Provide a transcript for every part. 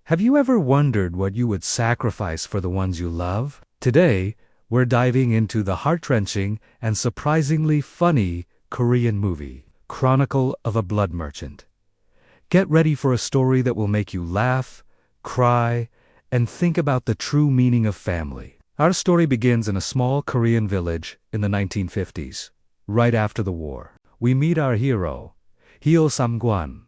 Have you ever wondered what you would sacrifice for the ones you love? Today, we're diving into the heart-wrenching and surprisingly funny Korean movie, Chronicle of a Blood Merchant. Get ready for a story that will make you laugh, cry, and think about the true meaning of family. Our story begins in a small Korean village in the 1950s, right after the war. We meet our hero, Hyo Sam-gwan,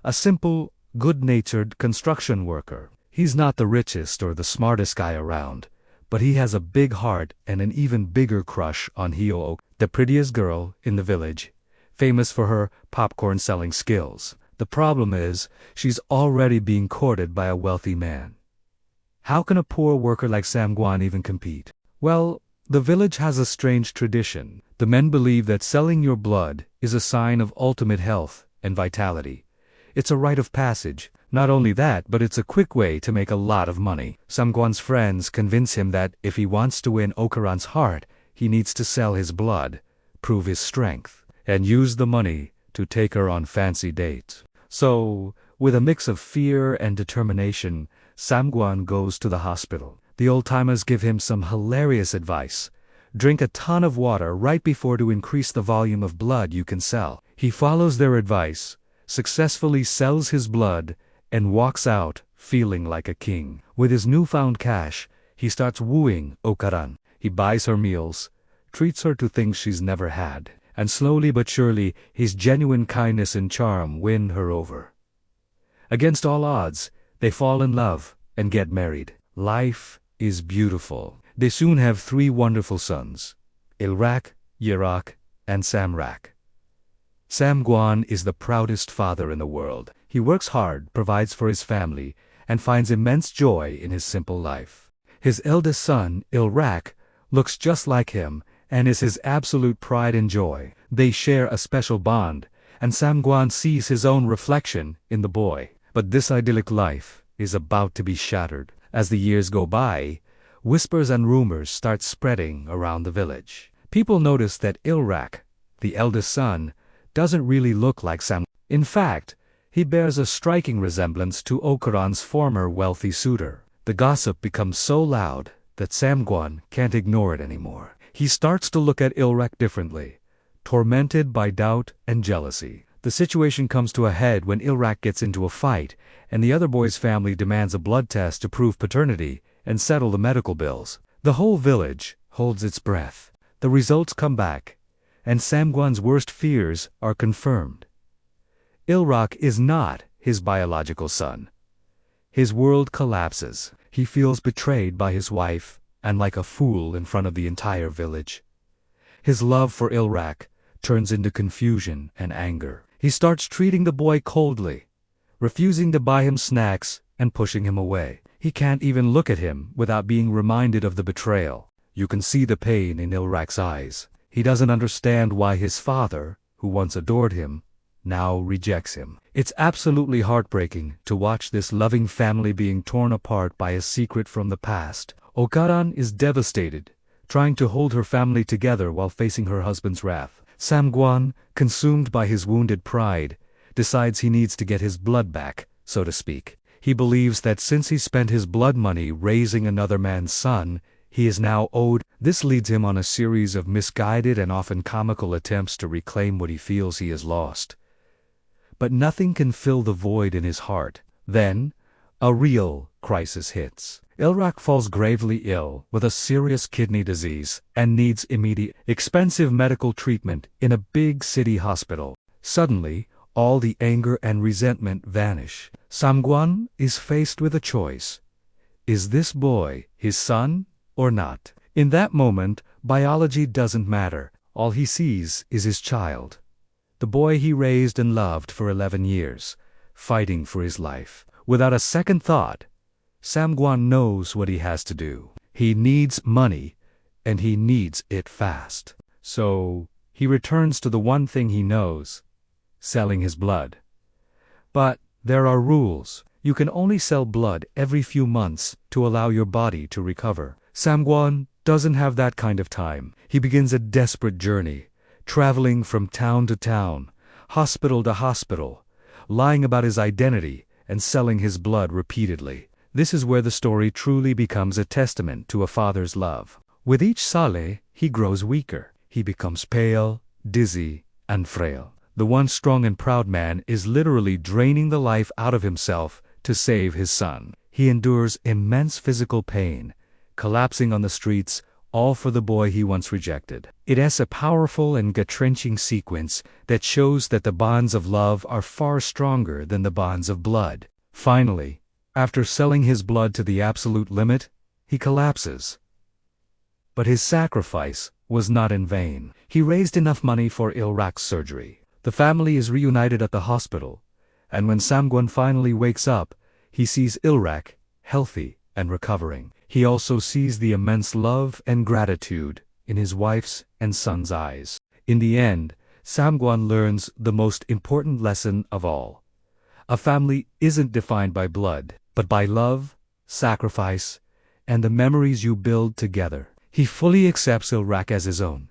a simple, good-natured construction worker. He's not the richest or the smartest guy around, but he has a big heart and an even bigger crush on Hyo, the prettiest girl in the village, famous for her popcorn-selling skills. The problem is, she's already being courted by a wealthy man. How can a poor worker like Sam-gwan even compete? Well, the village has a strange tradition. The men believe that selling your blood is a sign of ultimate health and vitality. It's a rite of passage. Not only that, but it's a quick way to make a lot of money. Sam-gwan's friends convince him that if he wants to win Okaran's heart, he needs to sell his blood, prove his strength, and use the money to take her on fancy dates. So, with a mix of fear and determination, Sam-gwan goes to the hospital. The old-timers give him some hilarious advice. Drink a ton of water right before to increase the volume of blood you can sell. He follows their advice, successfully sells his blood, and walks out feeling like a king. With his newfound cash, he starts wooing Okaran. He buys her meals, treats her to things she's never had, and slowly but surely, his genuine kindness and charm win her over. Against all odds, they fall in love and get married. Life is beautiful. They soon have 3 wonderful sons, Ilrak, Yerak, and Samrak. Sam-gwan is the proudest father in the world. He works hard, provides for his family, and finds immense joy in his simple life. His eldest son, Ilrak, looks just like him and is his absolute pride and joy. They share a special bond, and Sam-gwan sees his own reflection in the boy. But this idyllic life is about to be shattered. As the years go by, whispers and rumors start spreading around the village. People notice that Ilrak, the eldest son, doesn't really look like Sam. In fact, he bears a striking resemblance to Okaran's former wealthy suitor. The gossip becomes so loud that Sam-gwan can't ignore it anymore. He starts to look at Ilrak differently, tormented by doubt and jealousy. The situation comes to a head when Ilrak gets into a fight, and the other boy's family demands a blood test to prove paternity and settle the medical bills. The whole village holds its breath. The results come back, and Sam-gwan's worst fears are confirmed. Ilrak is not his biological son. His world collapses. He feels betrayed by his wife and like a fool in front of the entire village. His love for Ilrak turns into confusion and anger. He starts treating the boy coldly, refusing to buy him snacks and pushing him away. He can't even look at him without being reminded of the betrayal. You can see the pain in Ilrak's eyes. He doesn't understand why his father, who once adored him, now rejects him. It's absolutely heartbreaking to watch this loving family being torn apart by a secret from the past. Okaran is devastated, trying to hold her family together while facing her husband's wrath. Sam-gwan, consumed by his wounded pride, decides he needs to get his blood back, so to speak. He believes that since he spent his blood money raising another man's son, he is now owed. This leads him on a series of misguided and often comical attempts to reclaim what he feels he has lost. But nothing can fill the void in his heart. Then, a real crisis hits. Ilrak falls gravely ill with a serious kidney disease and needs immediate, expensive medical treatment in a big city hospital. Suddenly, all the anger and resentment vanish. Sam-gwan is faced with a choice. Is this boy his son or not? In that moment, biology doesn't matter. All he sees is his child. The boy he raised and loved for 11 years, fighting for his life. Without a second thought, Sam-gwan knows what he has to do. He needs money, and he needs it fast. So, he returns to the one thing he knows, selling his blood. But there are rules. You can only sell blood every few months to allow your body to recover. Sam-gwan doesn't have that kind of time. He begins a desperate journey, traveling from town to town, hospital to hospital, lying about his identity and selling his blood repeatedly. This is where the story truly becomes a testament to a father's love. With each Saleh, he grows weaker. He becomes pale, dizzy, and frail. The once strong and proud man is literally draining the life out of himself to save his son. He endures immense physical pain, collapsing on the streets, all for the boy he once rejected. It has a powerful and gut-wrenching sequence that shows that the bonds of love are far stronger than the bonds of blood. Finally, after selling his blood to the absolute limit, he collapses. But his sacrifice was not in vain. He raised enough money for Ilrak's surgery. The family is reunited at the hospital, and when Samguan finally wakes up, he sees Ilrak healthy and recovering. He also sees the immense love and gratitude in his wife's and son's eyes. In the end, Samguan learns the most important lesson of all. A family isn't defined by blood, but by love, sacrifice, and the memories you build together. He fully accepts Ilrak as his own,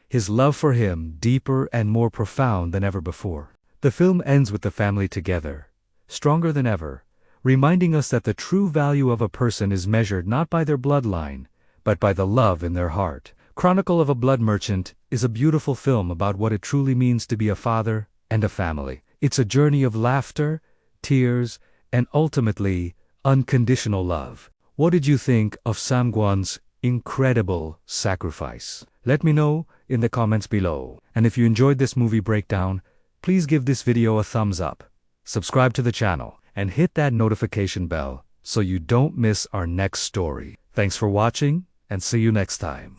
his love for him deeper and more profound than ever before. The film ends with the family together, stronger than ever, reminding us that the true value of a person is measured not by their bloodline, but by the love in their heart. Chronicle of a Blood Merchant is a beautiful film about what it truly means to be a father and a family. It's a journey of laughter, tears, and ultimately, unconditional love. What did you think of Samguan's incredible sacrifice? Let me know in the comments below. And if you enjoyed this movie breakdown, please give this video a thumbs up, subscribe to the channel, and hit that notification bell so you don't miss our next story. Thanks for watching, and see you next time.